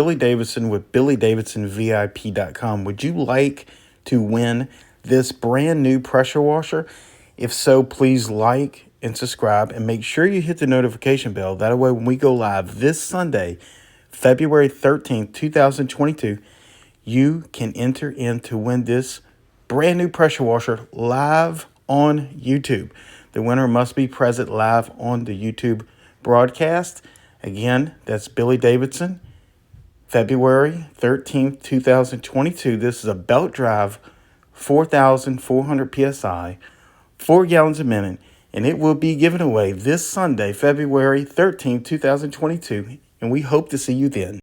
Billy Davidson with BillyDavidsonVIP.com. Would you like to win this brand new pressure washer? If so, please like and subscribe and make sure you hit the notification bell. That way when we go live this Sunday, February 13th, 2022, you can enter in to win this brand new pressure washer live on YouTube. The winner must be present live on the YouTube broadcast. Again, that's Billy Davidson, February 13th, 2022. This is a belt drive, 4,400 PSI, 4 gallons a minute, and it will be given away this Sunday, February 13th, 2022, and we hope to see you then.